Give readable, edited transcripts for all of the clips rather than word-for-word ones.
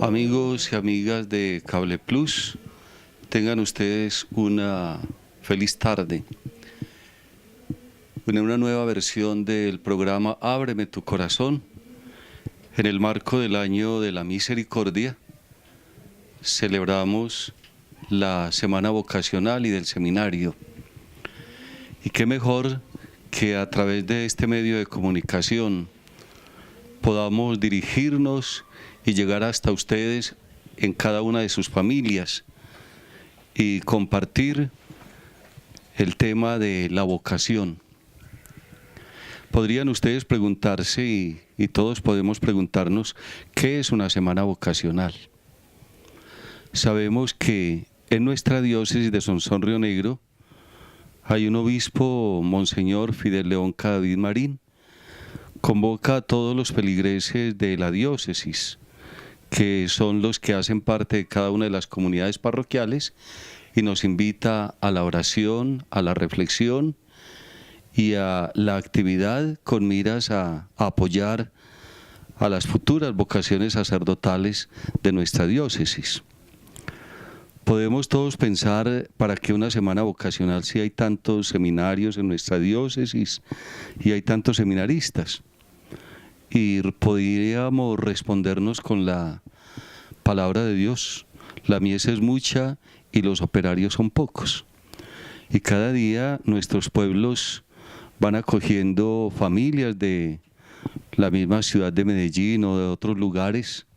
Amigos y amigas de Cable Plus, tengan ustedes una feliz tarde. En una nueva versión del programa Ábreme tu corazón, en el marco del año de la misericordia, celebramos la semana vocacional y del seminario. Y qué mejor que a través de este medio de comunicación podamos dirigirnos y llegar hasta ustedes en cada una de sus familias y compartir el tema de la vocación. Podrían ustedes preguntarse, y todos podemos preguntarnos, ¿qué es una semana vocacional? Sabemos que en nuestra diócesis de Sonsón Río Negro hay un obispo, Monseñor Fidel León Cadavid Marín, convoca a todos los feligreses de la diócesis, que son los que hacen parte de cada una de las comunidades parroquiales, y nos invita a la oración, a la reflexión y a la actividad con miras a apoyar a las futuras vocaciones sacerdotales de nuestra diócesis. Podemos todos pensar, ¿para qué una semana vocacional si hay tantos seminarios en nuestra diócesis y hay tantos seminaristas? Y podríamos respondernos con la palabra de Dios: la mies es mucha y los operarios son pocos. Y cada día nuestros pueblos van acogiendo familias de la misma ciudad de Medellín o de otros lugares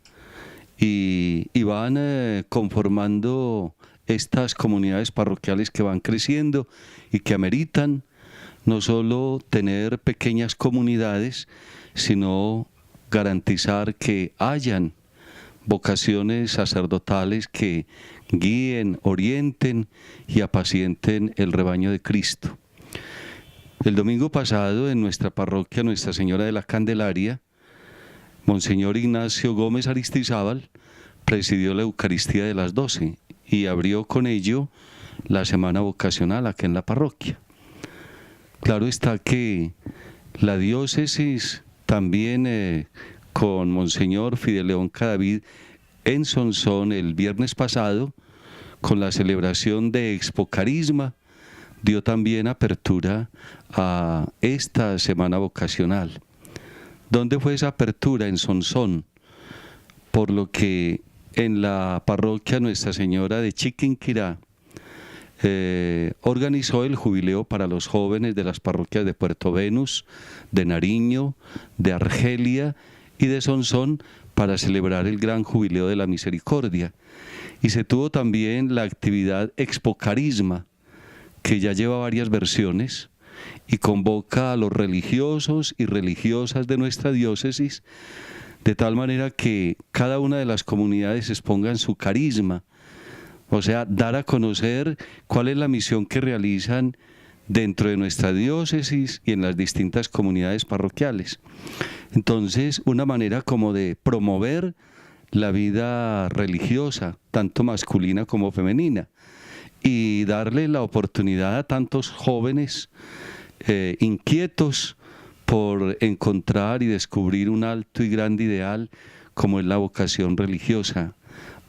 y van conformando estas comunidades parroquiales que van creciendo y que ameritan no solo tener pequeñas comunidades, sino garantizar que hayan vocaciones sacerdotales que guíen, orienten y apacienten el rebaño de Cristo. El domingo pasado en nuestra parroquia Nuestra Señora de la Candelaria, Monseñor Ignacio Gómez Aristizábal presidió la Eucaristía de las 12 y abrió con ello la semana vocacional aquí en la parroquia. Claro está que la diócesis también con Monseñor Fidel León Cadavid en Sonsón el viernes pasado, con la celebración de Expo Carisma, dio también apertura a esta semana vocacional. ¿Dónde fue esa apertura? En Sonsón, por lo que en la parroquia Nuestra Señora de Chiquinquirá organizó el jubileo para los jóvenes de las parroquias de Puerto Venus, de Nariño, de Argelia y de Sonsón para celebrar el gran jubileo de la misericordia. Y se tuvo también la actividad Expo Carisma, que ya lleva varias versiones y convoca a los religiosos y religiosas de nuestra diócesis, de tal manera que cada una de las comunidades expongan su carisma, o sea, dar a conocer cuál es la misión que realizan dentro de nuestra diócesis y en las distintas comunidades parroquiales. Entonces, una manera como de promover la vida religiosa, tanto masculina como femenina, y darle la oportunidad a tantos jóvenes inquietos por encontrar y descubrir un alto y grande ideal como es la vocación religiosa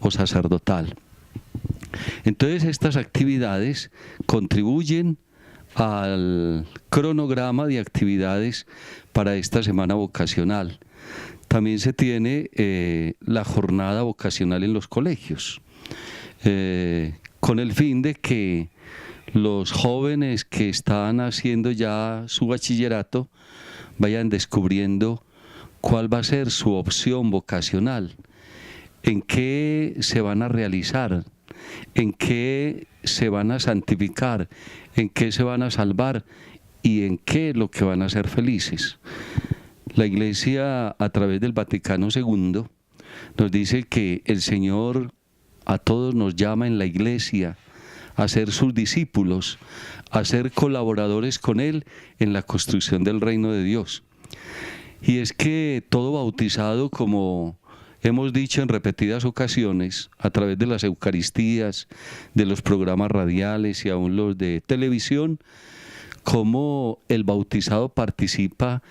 o sacerdotal. Entonces estas actividades contribuyen al cronograma de actividades para esta semana vocacional. También se tiene la jornada vocacional en los colegios, con el fin de que los jóvenes que están haciendo ya su bachillerato vayan descubriendo cuál va a ser su opción vocacional, en qué se van a realizar, en qué se van a santificar, en qué se van a salvar y en qué es lo que van a ser felices. La Iglesia, a través del Vaticano II, nos dice que el Señor a todos nos llama en la Iglesia a ser sus discípulos, a ser colaboradores con Él en la construcción del reino de Dios. Y es que todo bautizado, como hemos dicho en repetidas ocasiones, a través de las Eucaristías, de los programas radiales y aún los de televisión, como el bautizado participa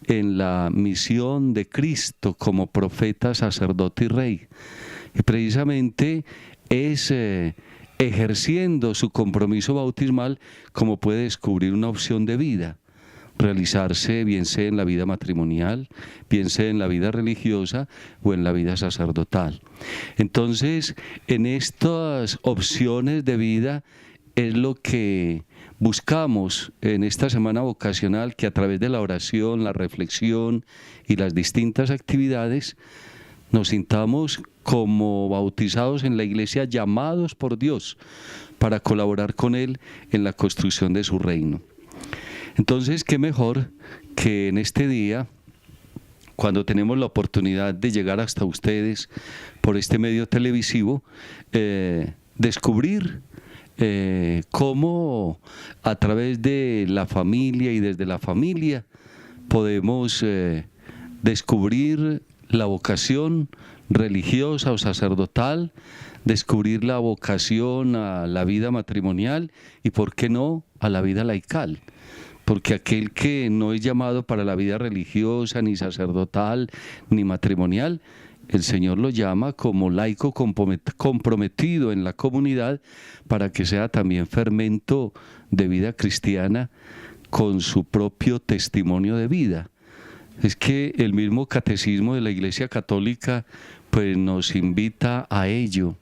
en la misión de Cristo como profeta, sacerdote y rey. Y precisamente es ejerciendo su compromiso bautismal como puede descubrir una opción de vida, realizarse bien sea en la vida matrimonial, bien sea en la vida religiosa o en la vida sacerdotal. Entonces, en estas opciones de vida es lo que buscamos en esta semana vocacional, que a través de la oración, la reflexión y las distintas actividades nos sintamos como bautizados en la Iglesia, llamados por Dios para colaborar con Él en la construcción de su reino. Entonces, qué mejor que en este día, cuando tenemos la oportunidad de llegar hasta ustedes por este medio televisivo, descubrir cómo a través de la familia y desde la familia podemos descubrir la vocación religiosa o sacerdotal, descubrir la vocación a la vida matrimonial y, ¿por qué no?, a la vida laical. Porque aquel que no es llamado para la vida religiosa, ni sacerdotal, ni matrimonial, el Señor lo llama como laico comprometido en la comunidad para que sea también fermento de vida cristiana con su propio testimonio de vida. Es que el mismo catecismo de la Iglesia Católica pues nos invita a ello,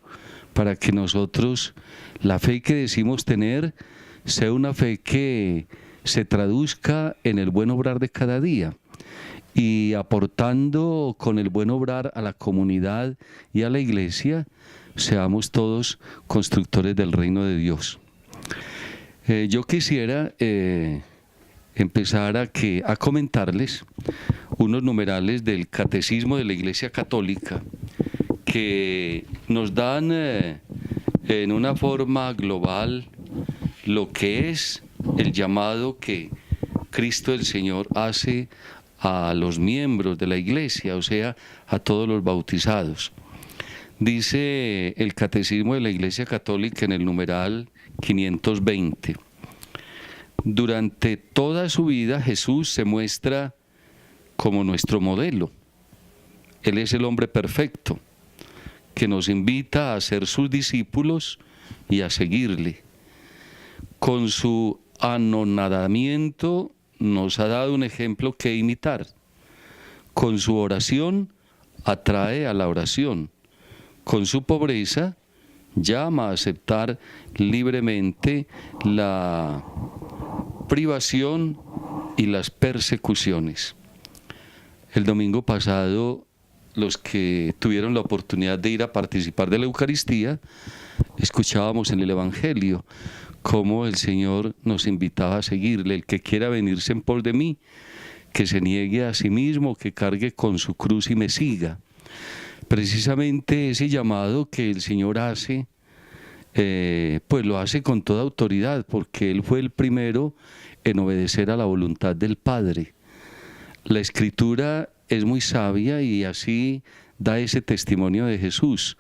para que nosotros, la fe que decimos tener, sea una fe que se traduzca en el buen obrar de cada día, y aportando con el buen obrar a la comunidad y a la Iglesia, seamos todos constructores del reino de Dios. Yo quisiera empezar a comentarles unos numerales del Catecismo de la Iglesia Católica que nos dan en una forma global lo que es el llamado que Cristo el Señor hace a los miembros de la Iglesia, o sea, a todos los bautizados. Dice el Catecismo de la Iglesia Católica en el numeral 520: durante toda su vida Jesús se muestra como nuestro modelo. Él es el hombre perfecto, que nos invita a ser sus discípulos y a seguirle. Con su anonadamiento nos ha dado un ejemplo que imitar. Con su oración atrae a la oración. Con su pobreza llama a aceptar libremente la privación y las persecuciones. El domingo pasado, los que tuvieron la oportunidad de ir a participar de la Eucaristía, escuchábamos en el Evangelio cómo el Señor nos invitaba a seguirle. El que quiera venirse en pos de mí, que se niegue a sí mismo, que cargue con su cruz y me siga. Precisamente ese llamado que el Señor hace, pues lo hace con toda autoridad, porque Él fue el primero en obedecer a la voluntad del Padre. La Escritura es muy sabia y así da ese testimonio de Jesús,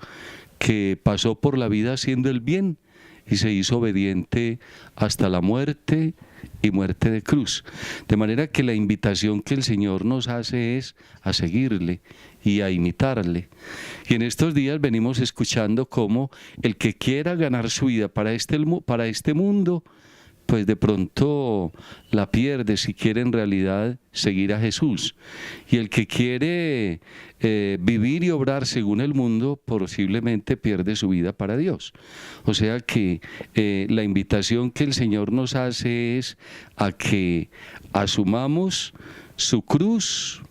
que pasó por la vida haciendo el bien y se hizo obediente hasta la muerte y muerte de cruz. De manera que la invitación que el Señor nos hace es a seguirle y a imitarle. Y en estos días venimos escuchando cómo el que quiera ganar su vida para este mundo, pues de pronto la pierde si quiere en realidad seguir a Jesús. Y el que quiere vivir y obrar según el mundo, posiblemente pierde su vida para Dios. O sea que la invitación que el Señor nos hace es a que asumamos su cruz,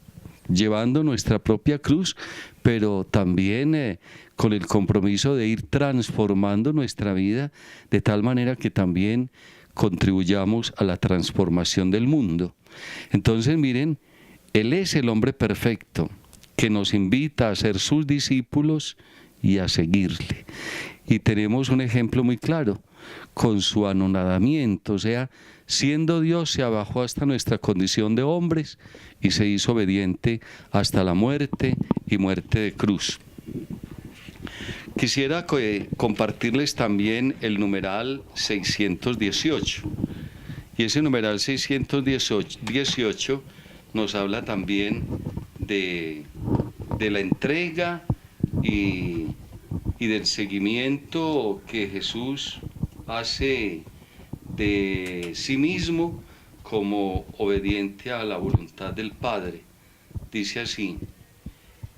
llevando nuestra propia cruz, pero también con el compromiso de ir transformando nuestra vida de tal manera que también contribuyamos a la transformación del mundo. Entonces, miren, Él es el hombre perfecto que nos invita a ser sus discípulos y a seguirle. Y tenemos un ejemplo muy claro, con su anonadamiento, o sea, siendo Dios se abajó hasta nuestra condición de hombres y se hizo obediente hasta la muerte y muerte de cruz. Quisiera compartirles también el numeral 618. Y ese numeral 618 nos habla también de la entrega y del seguimiento que Jesús hace de sí mismo como obediente a la voluntad del Padre. Dice así,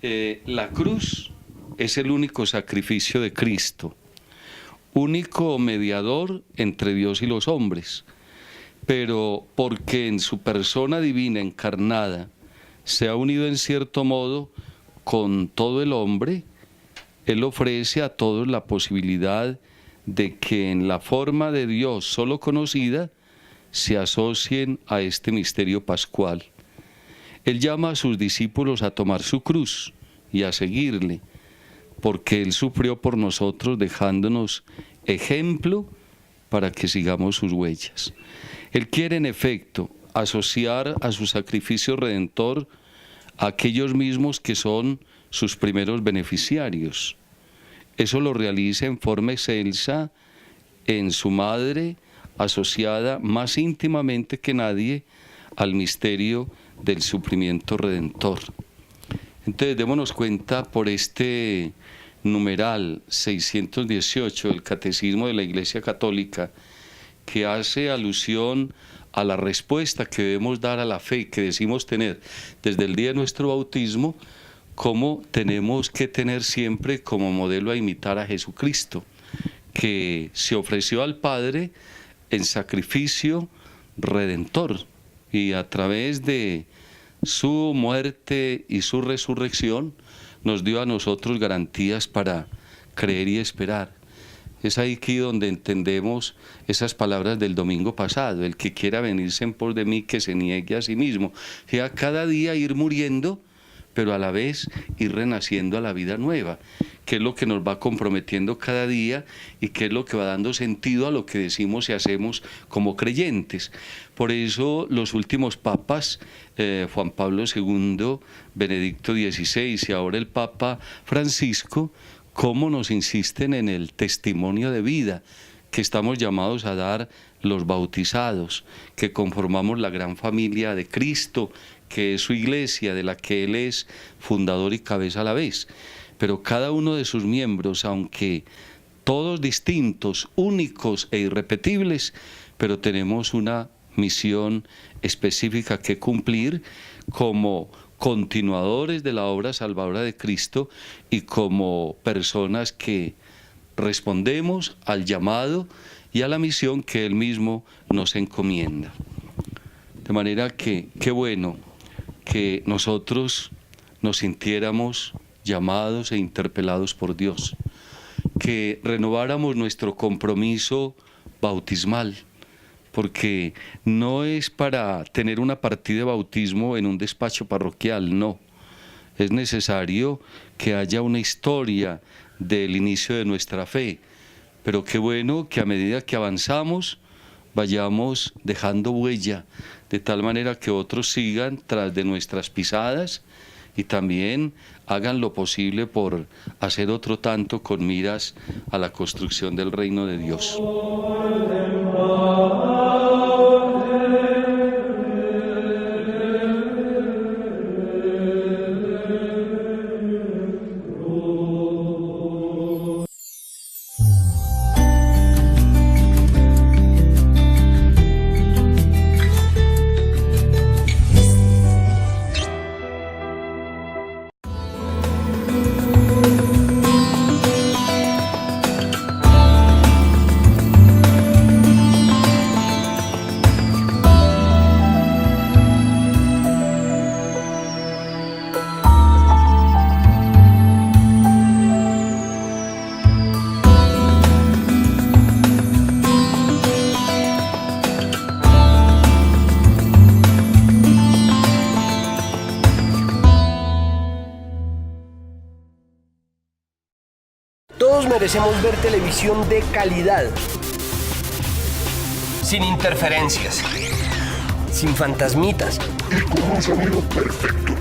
la cruz es el único sacrificio de Cristo, único mediador entre Dios y los hombres, pero porque en su persona divina encarnada se ha unido en cierto modo con todo el hombre, Él ofrece a todos la posibilidad de que en la forma de Dios solo conocida se asocien a este misterio pascual. Él llama a sus discípulos a tomar su cruz y a seguirle, porque Él sufrió por nosotros dejándonos ejemplo para que sigamos sus huellas. Él quiere en efecto asociar a su sacrificio redentor a aquellos mismos que son sus primeros beneficiarios. Eso lo realiza en forma excelsa en su madre, asociada más íntimamente que nadie al misterio del sufrimiento redentor. Entonces, démonos cuenta por este numeral 618 del Catecismo de la Iglesia Católica, que hace alusión a la respuesta que debemos dar a la fe que decimos tener desde el día de nuestro bautismo, cómo tenemos que tener siempre como modelo a imitar a Jesucristo, que se ofreció al Padre en sacrificio redentor y a través de su muerte y su resurrección nos dio a nosotros garantías para creer y esperar. Es aquí donde entendemos esas palabras del domingo pasado, el que quiera venirse en pos de mí, que se niegue a sí mismo. O sea, cada día ir muriendo, pero a la vez ir renaciendo a la vida nueva, que es lo que nos va comprometiendo cada día y que es lo que va dando sentido a lo que decimos y hacemos como creyentes. Por eso los últimos papas, Juan Pablo II, Benedicto XVI y ahora el Papa Francisco, cómo nos insisten en el testimonio de vida que estamos llamados a dar los bautizados, que conformamos la gran familia de Cristo, que es su iglesia, de la que Él es fundador y cabeza a la vez. Pero cada uno de sus miembros, aunque todos distintos, únicos e irrepetibles, pero tenemos una misión específica que cumplir como continuadores de la obra salvadora de Cristo y como personas que respondemos al llamado y a la misión que Él mismo nos encomienda. De manera que, qué bueno que nosotros nos sintiéramos llamados e interpelados por Dios, que renováramos nuestro compromiso bautismal, porque no es para tener una partida de bautismo en un despacho parroquial, no. Es necesario que haya una historia del inicio de nuestra fe, pero qué bueno que a medida que avanzamos vayamos dejando huella, de tal manera que otros sigan tras de nuestras pisadas y también hagan lo posible por hacer otro tanto con miras a la construcción del reino de Dios. Todos merecemos ver televisión de calidad, sin interferencias, sin fantasmitas.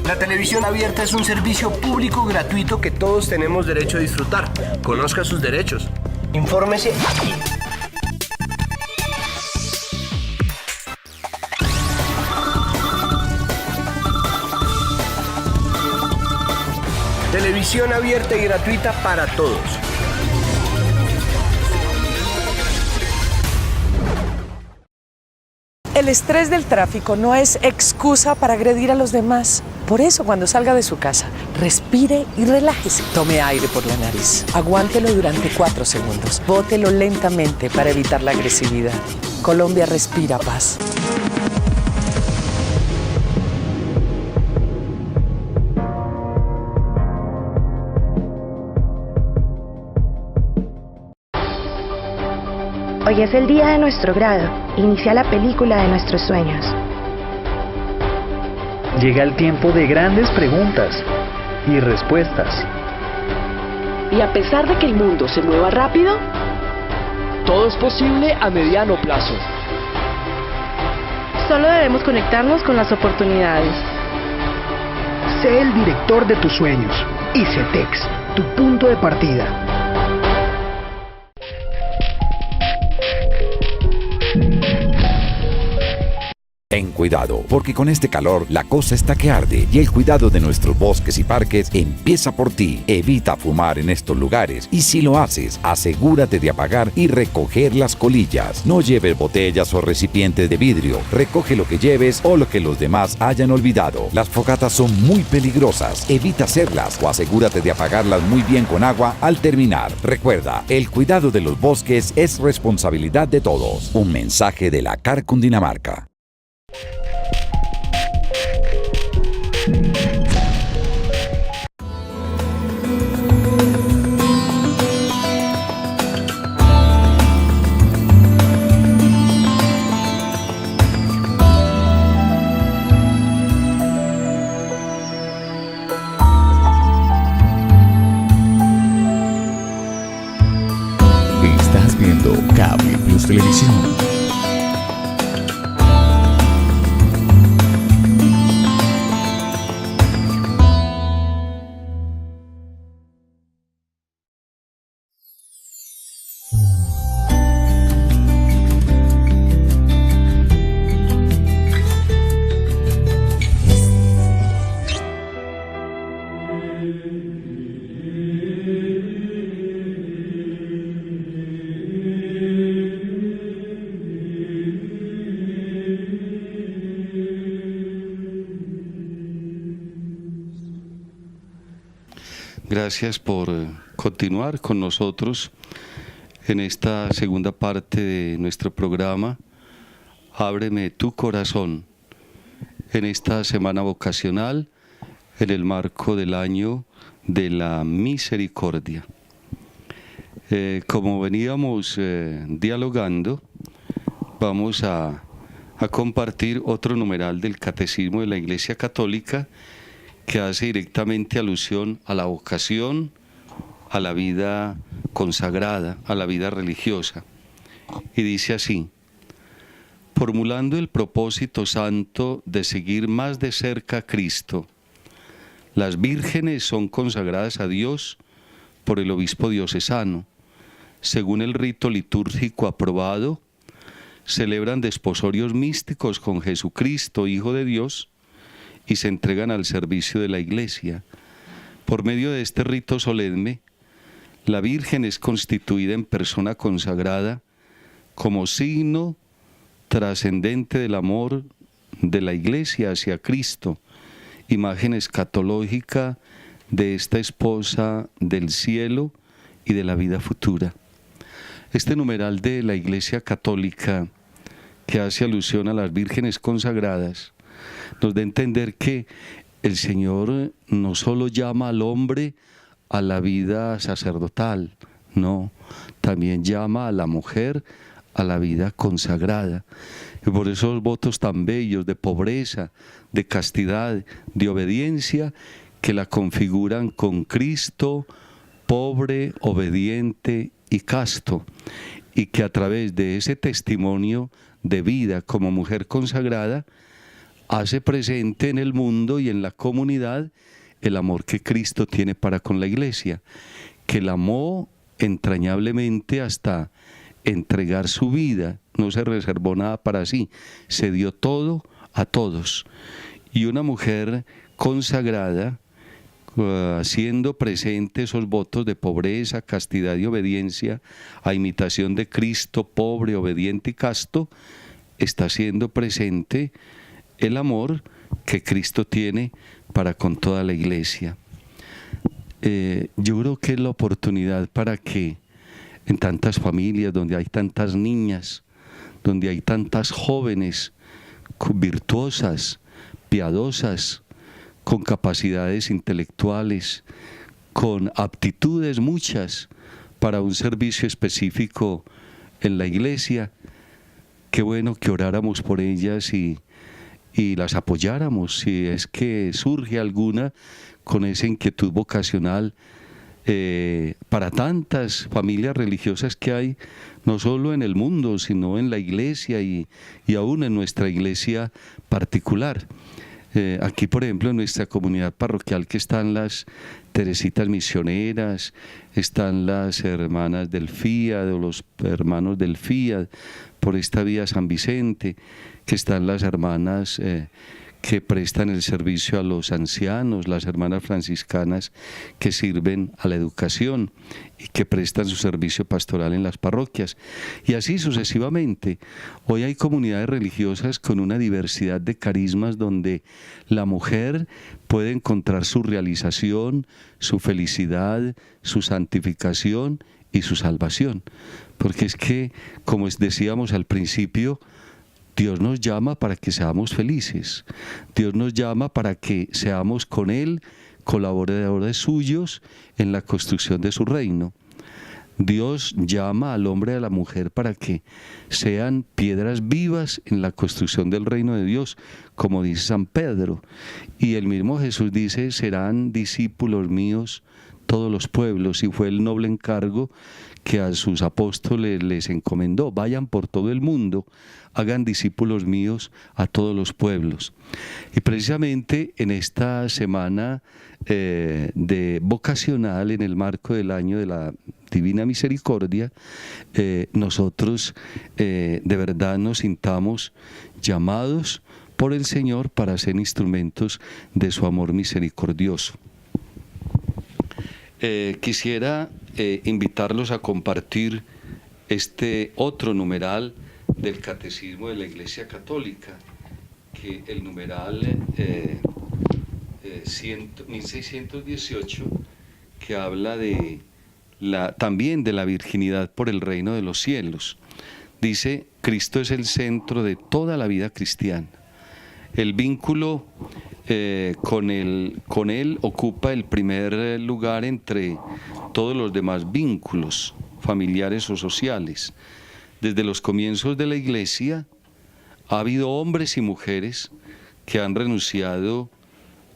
La televisión abierta es un servicio público gratuito que todos tenemos derecho a disfrutar. Conozca sus derechos. Infórmese aquí. Televisión abierta y gratuita para todos. El estrés del tráfico no es excusa para agredir a los demás. Por eso, cuando salga de su casa, respire y relájese. Tome aire por la nariz. Aguántelo durante 4 segundos. Bótelo lentamente para evitar la agresividad. Colombia respira paz. Hoy es el día de nuestro grado. Inicia la película de nuestros sueños. Llega el tiempo de grandes preguntas y respuestas. Y a pesar de que el mundo se mueva rápido, todo es posible a mediano plazo. Solo debemos conectarnos con las oportunidades. Sé el director de tus sueños. ICETEX, tu punto de partida. Ten cuidado, porque con este calor la cosa está que arde y el cuidado de nuestros bosques y parques empieza por ti. Evita fumar en estos lugares y si lo haces, asegúrate de apagar y recoger las colillas. No lleves botellas o recipientes de vidrio. Recoge lo que lleves o lo que los demás hayan olvidado. Las fogatas son muy peligrosas. Evita hacerlas o asegúrate de apagarlas muy bien con agua al terminar. Recuerda, el cuidado de los bosques es responsabilidad de todos. Un mensaje de la CAR Cundinamarca. Estás viendo Cable Plus Televisión. Gracias por continuar con nosotros en esta segunda parte de nuestro programa Ábreme tu corazón, en esta semana vocacional en el marco del año de la misericordia. Como veníamos dialogando, vamos a compartir otro numeral del Catecismo de la Iglesia Católica que hace directamente alusión a la vocación, a la vida consagrada, a la vida religiosa. Y dice así: formulando el propósito santo de seguir más de cerca a Cristo, las vírgenes son consagradas a Dios por el obispo diocesano. Según el rito litúrgico aprobado, celebran desposorios místicos con Jesucristo, Hijo de Dios, y se entregan al servicio de la Iglesia. Por medio de este rito solemne, la Virgen es constituida en persona consagrada como signo trascendente del amor de la Iglesia hacia Cristo, imagen escatológica de esta esposa del cielo y de la vida futura. Este numeral de la Iglesia Católica, que hace alusión a las vírgenes consagradas, nos da a entender que el Señor no solo llama al hombre a la vida sacerdotal, no, también llama a la mujer a la vida consagrada. Y por esos votos tan bellos de pobreza, de castidad, de obediencia, que la configuran con Cristo pobre, obediente y casto, y que a través de ese testimonio de vida como mujer consagrada, hace presente en el mundo y en la comunidad el amor que Cristo tiene para con la iglesia, que la amó entrañablemente hasta entregar su vida, no se reservó nada para sí, se dio todo a todos. Y una mujer consagrada, haciendo presente esos votos de pobreza, castidad y obediencia, a imitación de Cristo, pobre, obediente y casto, está haciendo presente el amor que Cristo tiene para con toda la iglesia. Yo creo que es la oportunidad para que en tantas familias donde hay tantas niñas, donde hay tantas jóvenes virtuosas, piadosas, con capacidades intelectuales, con aptitudes muchas para un servicio específico en la iglesia, qué bueno que oráramos por ellas y las apoyáramos si es que surge alguna con esa inquietud vocacional para tantas familias religiosas que hay, no solo en el mundo, sino en la iglesia y aún en nuestra iglesia particular. Aquí, por ejemplo, en nuestra comunidad parroquial, que están las Teresitas Misioneras, están las hermanas del FIAD o los hermanos del FIAD, por esta vía San Vicente, que están las hermanas que prestan el servicio a los ancianos, las hermanas franciscanas que sirven a la educación y que prestan su servicio pastoral en las parroquias. Y así sucesivamente. Hoy hay comunidades religiosas con una diversidad de carismas donde la mujer puede encontrar su realización, su felicidad, su santificación y su salvación. Porque es que, como decíamos al principio, Dios nos llama para que seamos felices. Dios nos llama para que seamos con Él colaboradores suyos en la construcción de su reino. Dios llama al hombre y a la mujer para que sean piedras vivas en la construcción del reino de Dios, como dice San Pedro. Y el mismo Jesús dice, serán discípulos míos todos los pueblos, y fue el noble encargo que a sus apóstoles les encomendó: vayan por todo el mundo, hagan discípulos míos a todos los pueblos. Y precisamente en esta semana de vocacional, en el marco del año de la Divina Misericordia, nosotros de verdad nos sintamos llamados por el Señor para ser instrumentos de su amor misericordioso. Quisiera invitarlos a compartir este otro numeral del Catecismo de la Iglesia Católica, que el numeral 1618, que habla también de la virginidad por el reino de los cielos. Dice: Cristo es el centro de toda la vida cristiana. El vínculo con él ocupa el primer lugar entre todos los demás vínculos familiares o sociales. Desde los comienzos de la Iglesia ha habido hombres y mujeres que han renunciado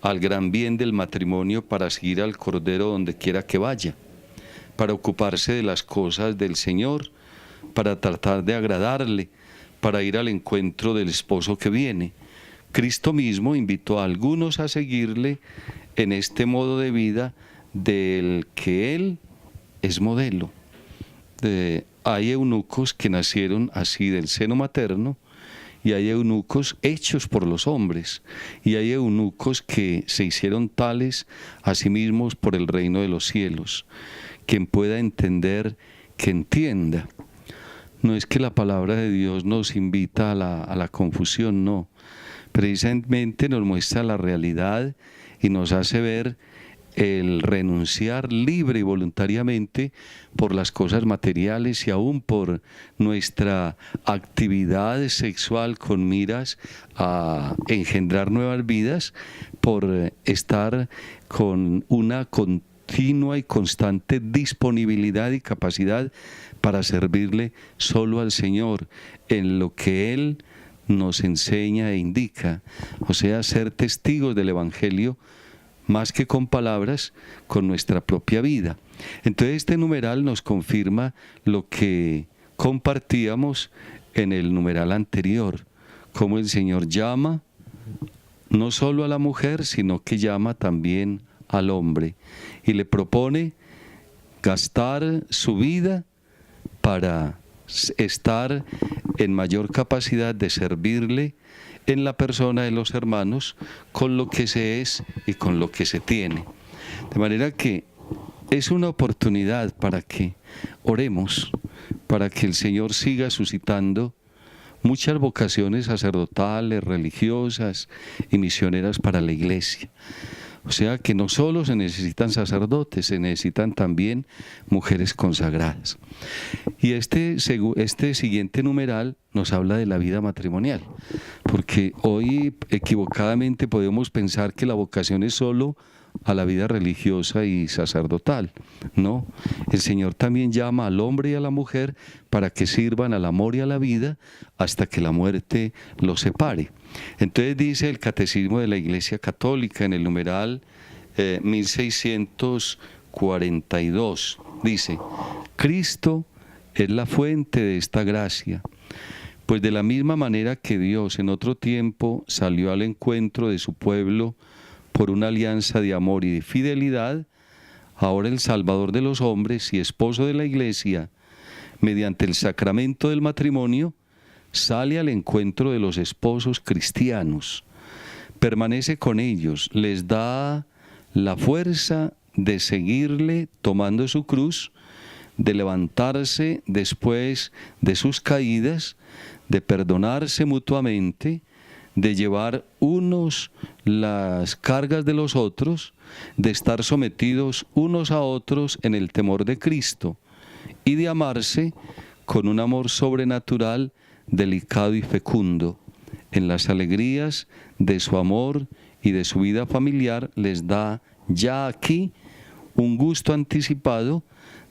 al gran bien del matrimonio para seguir al Cordero donde quiera que vaya, para ocuparse de las cosas del Señor, para tratar de agradarle, para ir al encuentro del esposo que viene. Cristo mismo invitó a algunos a seguirle en este modo de vida del que Él es modelo. Hay eunucos que nacieron así del seno materno, y hay eunucos hechos por los hombres, y hay eunucos que se hicieron tales a sí mismos por el reino de los cielos. Quien pueda entender, que entienda. No es que la palabra de Dios nos invita a la confusión, no. Precisamente nos muestra la realidad y nos hace ver el renunciar libre y voluntariamente por las cosas materiales y aún por nuestra actividad sexual con miras a engendrar nuevas vidas, por estar con una continua y constante disponibilidad y capacidad para servirle solo al Señor en lo que Él nos enseña e indica, o sea, ser testigos del Evangelio más que con palabras, con nuestra propia vida. Entonces este numeral nos confirma lo que compartíamos en el numeral anterior, cómo el Señor llama no solo a la mujer, sino que llama también al hombre y le propone gastar su vida para estar en mayor capacidad de servirle en la persona de los hermanos con lo que se es y con lo que se tiene. De manera que es una oportunidad para que oremos, para que el Señor siga suscitando muchas vocaciones sacerdotales, religiosas y misioneras para la Iglesia. O sea que no solo se necesitan sacerdotes, se necesitan también mujeres consagradas. Y este siguiente numeral nos habla de la vida matrimonial, porque hoy equivocadamente podemos pensar que la vocación es solo a la vida religiosa y sacerdotal. No, el Señor también llama al hombre y a la mujer para que sirvan al amor y a la vida hasta que la muerte los separe. Entonces dice el Catecismo de la Iglesia Católica en el numeral 1642, dice: Cristo es la fuente de esta gracia, pues de la misma manera que Dios en otro tiempo salió al encuentro de su pueblo por una alianza de amor y de fidelidad, ahora el Salvador de los hombres y esposo de la Iglesia, mediante el sacramento del matrimonio, sale al encuentro de los esposos cristianos, permanece con ellos, les da la fuerza de seguirle tomando su cruz, de levantarse después de sus caídas, de perdonarse mutuamente, de llevar unos las cargas de los otros, de estar sometidos unos a otros en el temor de Cristo y de amarse con un amor sobrenatural, delicado y fecundo. En las alegrías de su amor y de su vida familiar les da ya aquí un gusto anticipado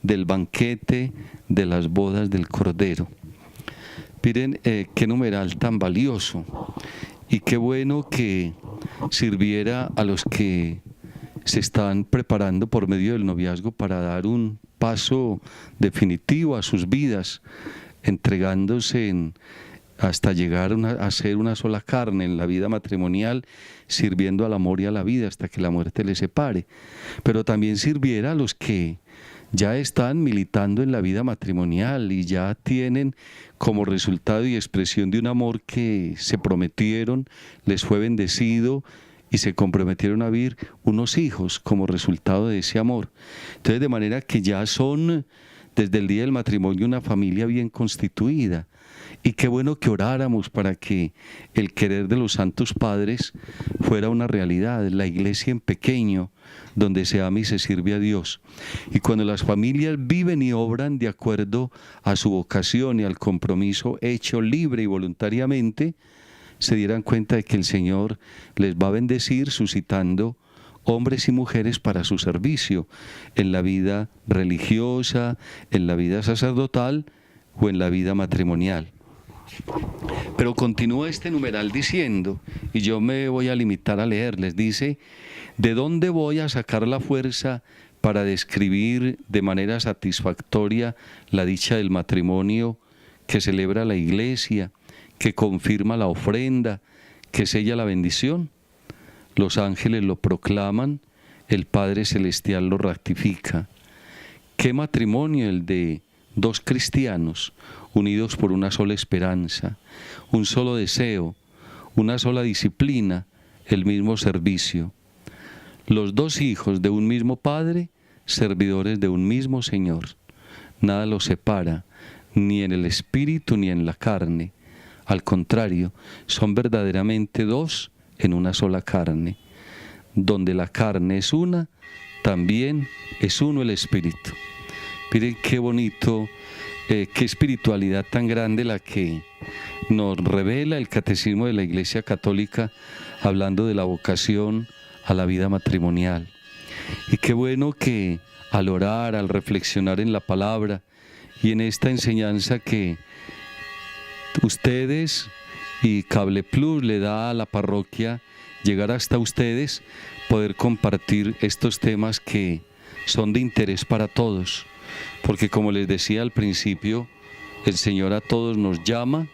del banquete de las bodas del Cordero. Miren qué numeral tan valioso. Y qué bueno que sirviera a los que se están preparando por medio del noviazgo para dar un paso definitivo a sus vidas, entregándose hasta llegar a ser una sola carne en la vida matrimonial, sirviendo al amor y a la vida hasta que la muerte les separe. Pero también sirviera a los que ya están militando en la vida matrimonial y ya tienen como resultado y expresión de un amor que se prometieron, les fue bendecido y se comprometieron a vivir unos hijos como resultado de ese amor. Entonces, de manera que ya son desde el día del matrimonio una familia bien constituida. Y qué bueno que oráramos para que el querer de los santos padres fuera una realidad, la iglesia en pequeño, donde se ama y se sirve a Dios. Y cuando las familias viven y obran de acuerdo a su vocación y al compromiso hecho libre y voluntariamente, se dieran cuenta de que el Señor les va a bendecir suscitando hombres y mujeres para su servicio en la vida religiosa, en la vida sacerdotal o en la vida matrimonial. Pero continúa este numeral diciendo, y yo me voy a limitar a leerles, dice: ¿de dónde voy a sacar la fuerza para describir de manera satisfactoria la dicha del matrimonio que celebra la Iglesia, que confirma la ofrenda, que sella la bendición? Los ángeles lo proclaman, el Padre Celestial lo ratifica. ¿Qué matrimonio el de dos cristianos unidos por una sola esperanza, un solo deseo, una sola disciplina, el mismo servicio? Los dos hijos de un mismo Padre, servidores de un mismo Señor. Nada los separa, ni en el espíritu ni en la carne. Al contrario, son verdaderamente dos en una sola carne. Donde la carne es una, también es uno el espíritu. Miren qué bonito, qué espiritualidad tan grande la que nos revela el Catecismo de la Iglesia Católica, hablando de la vocación a la vida matrimonial. Y qué bueno que al orar, al reflexionar en la palabra y en esta enseñanza que ustedes y Cable Plus le da a la parroquia, llegar hasta ustedes, poder compartir estos temas que son de interés para todos, porque como les decía al principio, el Señor a todos nos llama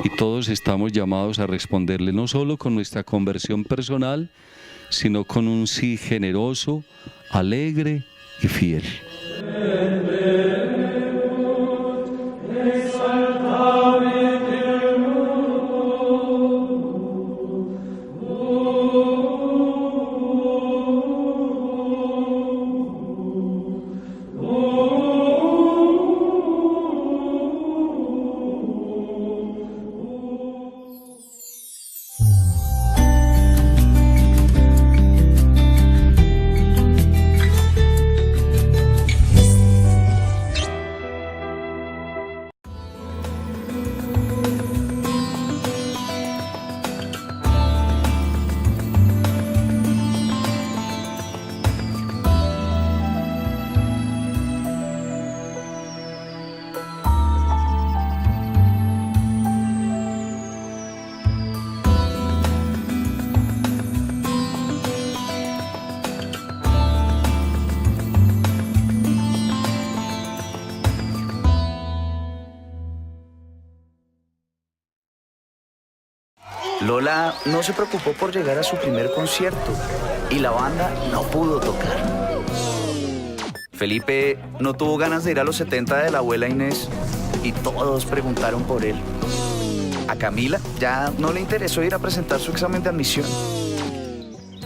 y todos estamos llamados a responderle no solo con nuestra conversión personal, sino con un sí generoso, alegre y fiel. Lola no se preocupó por llegar a su primer concierto y la banda no pudo tocar. Felipe no tuvo ganas de ir a los 70 de la abuela Inés y todos preguntaron por él. A Camila ya no le interesó ir a presentar su examen de admisión.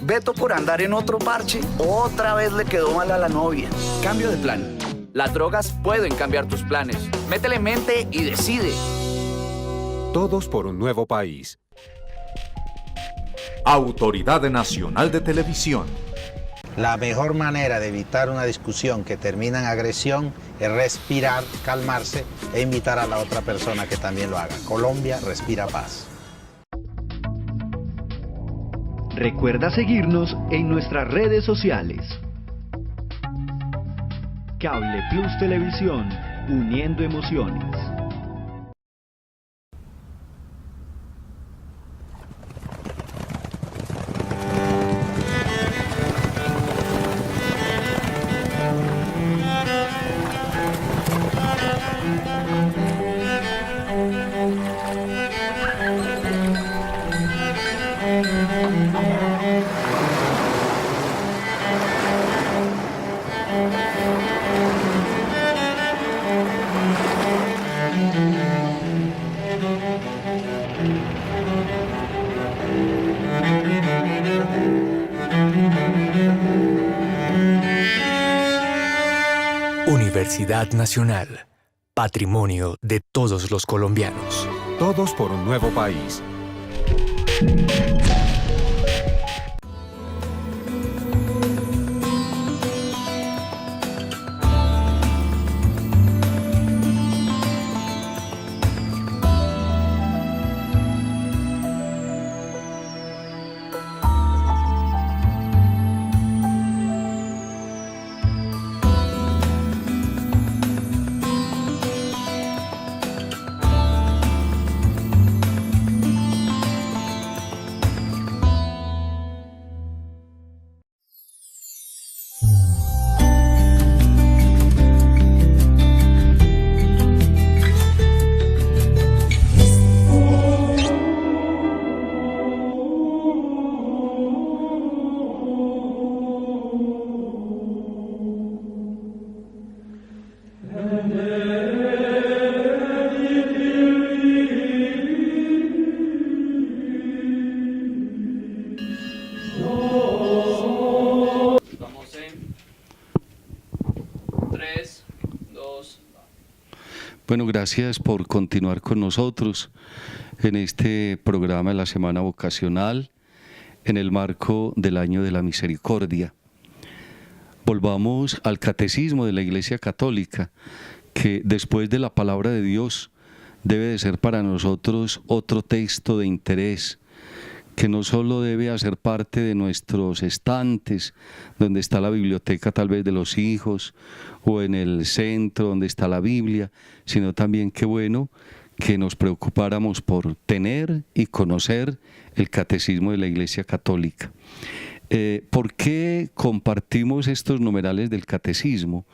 Beto, por andar en otro parche, otra vez le quedó mal a la novia. Cambio de plan. Las drogas pueden cambiar tus planes. Métele mente y decide. Todos por un nuevo país. Autoridad Nacional de Televisión. La mejor manera de evitar una discusión que termina en agresión es respirar, calmarse e invitar a la otra persona que también lo haga. Colombia respira paz. Recuerda seguirnos en nuestras redes sociales. Cable Plus Televisión, uniendo emociones. Universidad Nacional, patrimonio de todos los colombianos. Todos por un nuevo país. Bueno, gracias por continuar con nosotros en este programa de la Semana Vocacional en el marco del Año de la Misericordia. Volvamos al Catecismo de la Iglesia Católica, que después de la Palabra de Dios debe de ser para nosotros otro texto de interés, que no solo debe hacer parte de nuestros estantes, donde está la biblioteca tal vez de los hijos, o en el centro donde está la Biblia, sino también qué bueno que nos preocupáramos por tener y conocer el Catecismo de la Iglesia Católica. ¿Por qué compartimos estos numerales del catecismo?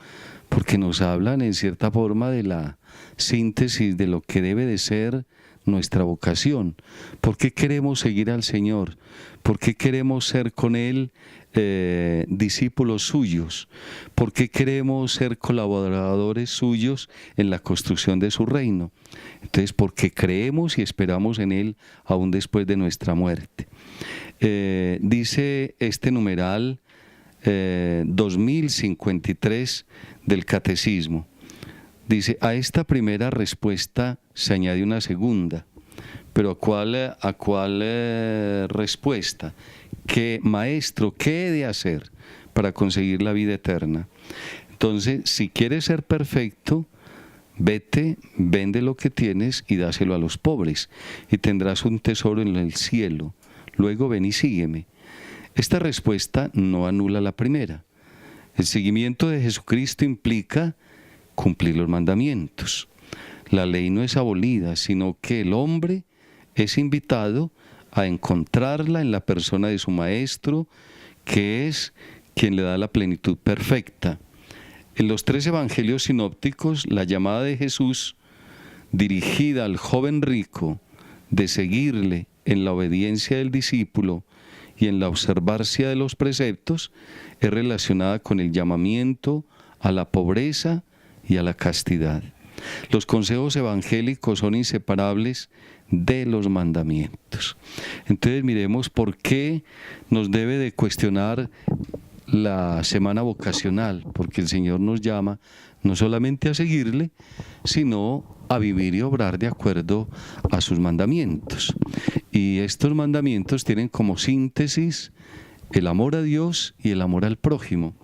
Porque nos hablan en cierta forma de la síntesis de lo que debe de ser nuestra vocación. ¿Por qué queremos seguir al Señor? ¿Por qué queremos ser con Él discípulos suyos? ¿Por qué queremos ser colaboradores suyos en la construcción de su reino? Entonces, porque creemos y esperamos en Él aún después de nuestra muerte. Dice este numeral 2053 del Catecismo. Dice, a esta primera respuesta se añade una segunda. ¿Pero a cuál respuesta? ¿Qué, maestro, qué he de hacer para conseguir la vida eterna? Entonces, si quieres ser perfecto, vete, vende lo que tienes y dáselo a los pobres, y tendrás un tesoro en el cielo. Luego ven y sígueme. Esta respuesta no anula la primera. El seguimiento de Jesucristo implica cumplir los mandamientos. La ley no es abolida, sino que el hombre es invitado a encontrarla en la persona de su Maestro, que es quien le da la plenitud perfecta. En los 3 evangelios sinópticos, la llamada de Jesús, dirigida al joven rico, de seguirle en la obediencia del discípulo y en la observancia de los preceptos, es relacionada con el llamamiento a la pobreza y a la castidad. Los consejos evangélicos son inseparables de los mandamientos. Entonces miremos por qué nos debe de cuestionar la semana vocacional, porque el Señor nos llama no solamente a seguirle, sino a vivir y obrar de acuerdo a sus mandamientos. Y estos mandamientos tienen como síntesis el amor a Dios y el amor al prójimo.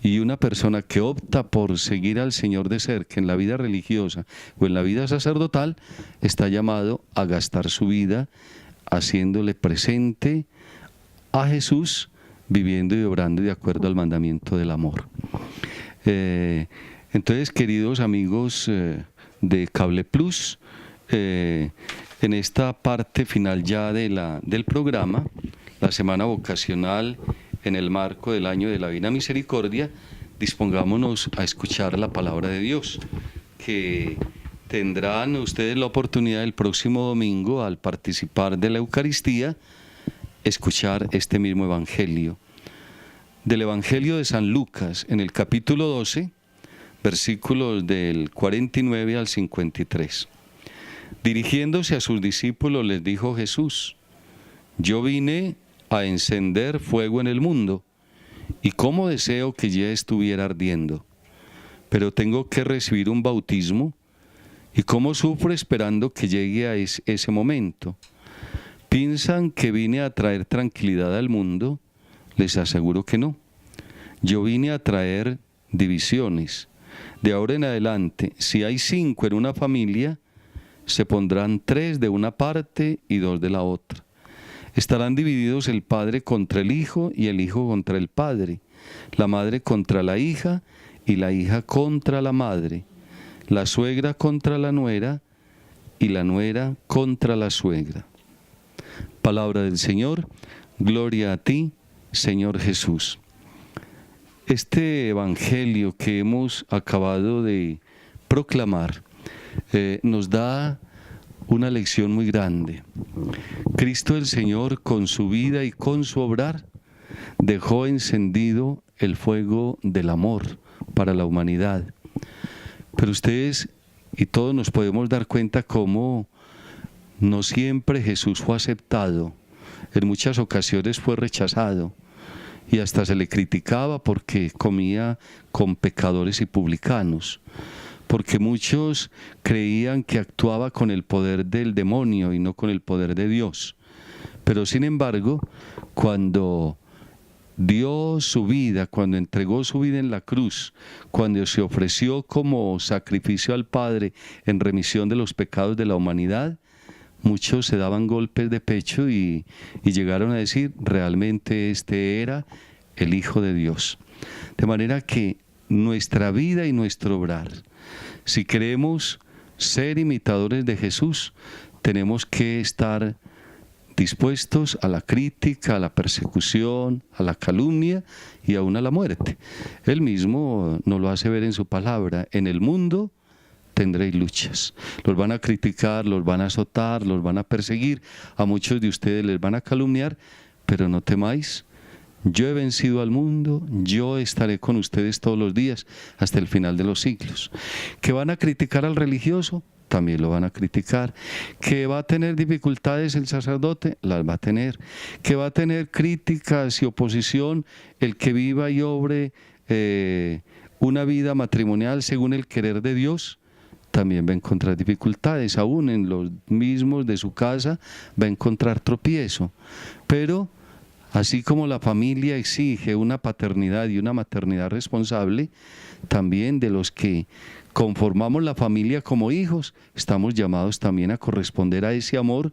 Y una persona que opta por seguir al Señor de cerca en la vida religiosa o en la vida sacerdotal, está llamado a gastar su vida haciéndole presente a Jesús, viviendo y obrando de acuerdo al mandamiento del amor. Entonces, queridos amigos de Cable Plus, en esta parte final ya del programa, la semana vocacional en el marco del año de la Divina Misericordia, dispongámonos a escuchar la palabra de Dios, que tendrán ustedes la oportunidad el próximo domingo, al participar de la Eucaristía, escuchar este mismo Evangelio. Del Evangelio de San Lucas, en el capítulo 12, versículos del 49 al 53. Dirigiéndose a sus discípulos les dijo Jesús: yo vine a encender fuego en el mundo, y cómo deseo que ya estuviera ardiendo, pero tengo que recibir un bautismo, y cómo sufro esperando que llegue a ese momento. ¿Piensan que vine a traer tranquilidad al mundo? Les aseguro que no. Yo vine a traer divisiones. De ahora en adelante, si hay 5 en una familia, se pondrán 3 de una parte y 2 de la otra. Estarán divididos el padre contra el hijo y el hijo contra el padre, la madre contra la hija y la hija contra la madre, la suegra contra la nuera y la nuera contra la suegra. Palabra del Señor, gloria a ti, Señor Jesús. Este evangelio que hemos acabado de proclamar nos da una lección muy grande. Cristo el Señor, con su vida y con su obrar, dejó encendido el fuego del amor para la humanidad. Pero ustedes y todos nos podemos dar cuenta cómo no siempre Jesús fue aceptado. En muchas ocasiones fue rechazado y hasta se le criticaba porque comía con pecadores y publicanos, porque muchos creían que actuaba con el poder del demonio y no con el poder de Dios. Pero sin embargo, cuando dio su vida, cuando entregó su vida en la cruz, cuando se ofreció como sacrificio al Padre en remisión de los pecados de la humanidad, muchos se daban golpes de pecho y llegaron a decir, realmente este era el Hijo de Dios. De manera que nuestra vida y nuestro obrar, si queremos ser imitadores de Jesús, tenemos que estar dispuestos a la crítica, a la persecución, a la calumnia y aún a la muerte. Él mismo nos lo hace ver en su palabra: en el mundo tendréis luchas. Los van a criticar, los van a azotar, los van a perseguir, a muchos de ustedes les van a calumniar, pero no temáis. Yo he vencido al mundo, yo estaré con ustedes todos los días hasta el final de los siglos. ¿Que van a criticar al religioso? También lo van a criticar. ¿Que va a tener dificultades el sacerdote? Las va a tener. ¿Que va a tener críticas y oposición el que viva y obre una vida matrimonial según el querer de Dios? También va a encontrar dificultades. Aún en los mismos de su casa va a encontrar tropiezo. Pero así como la familia exige una paternidad y una maternidad responsable, también de los que conformamos la familia como hijos, estamos llamados también a corresponder a ese amor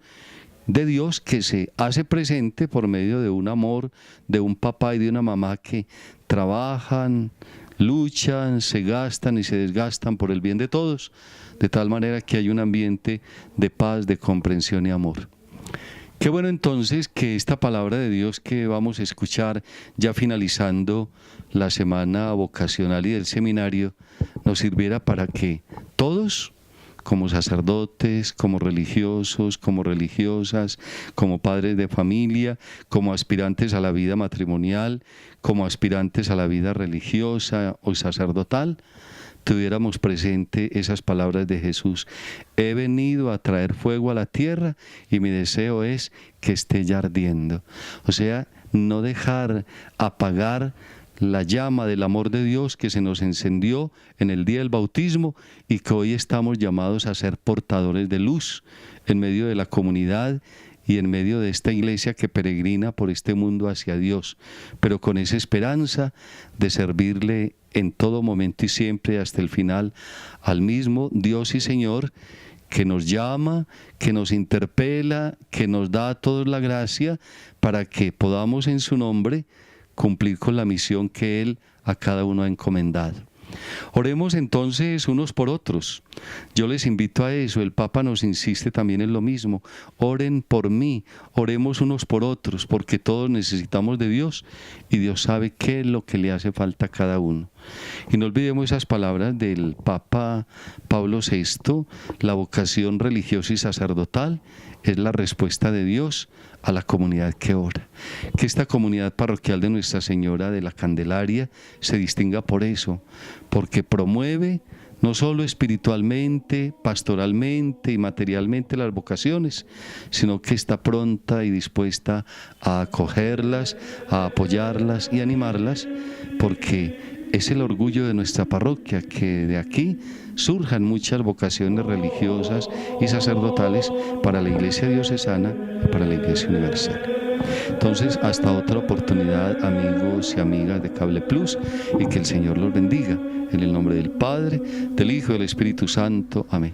de Dios que se hace presente por medio de un amor de un papá y de una mamá que trabajan, luchan, se gastan y se desgastan por el bien de todos, de tal manera que hay un ambiente de paz, de comprensión y amor. Qué bueno entonces que esta palabra de Dios que vamos a escuchar ya finalizando la semana vocacional y del seminario nos sirviera para que todos, como sacerdotes, como religiosos, como religiosas, como padres de familia, como aspirantes a la vida matrimonial, como aspirantes a la vida religiosa o sacerdotal, tuviéramos presente esas palabras de Jesús: he venido a traer fuego a la tierra y mi deseo es que esté ya ardiendo. O sea, no dejar apagar la llama del amor de Dios que se nos encendió en el día del bautismo y que hoy estamos llamados a ser portadores de luz en medio de la comunidad y en medio de esta iglesia que peregrina por este mundo hacia Dios, pero con esa esperanza de servirle en todo momento y siempre hasta el final al mismo Dios y Señor que nos llama, que nos interpela, que nos da a todos la gracia para que podamos en su nombre cumplir con la misión que Él a cada uno ha encomendado. Oremos entonces unos por otros. Yo les invito a eso. El Papa nos insiste también en lo mismo. Oren por mí, oremos unos por otros, porque todos necesitamos de Dios y Dios sabe qué es lo que le hace falta a cada uno. Y no olvidemos esas palabras del Papa Pablo VI: la vocación religiosa y sacerdotal es la respuesta de Dios a la comunidad que ora. Que esta comunidad parroquial de Nuestra Señora de la Candelaria se distinga por eso, porque promueve no solo espiritualmente, pastoralmente y materialmente las vocaciones, sino que está pronta y dispuesta a acogerlas, a apoyarlas y animarlas, porque es el orgullo de nuestra parroquia que de aquí surjan muchas vocaciones religiosas y sacerdotales para la Iglesia diocesana y para la Iglesia universal. Entonces, hasta otra oportunidad, amigos y amigas de Cable Plus, y que el Señor los bendiga. En el nombre del Padre, del Hijo y del Espíritu Santo. Amén.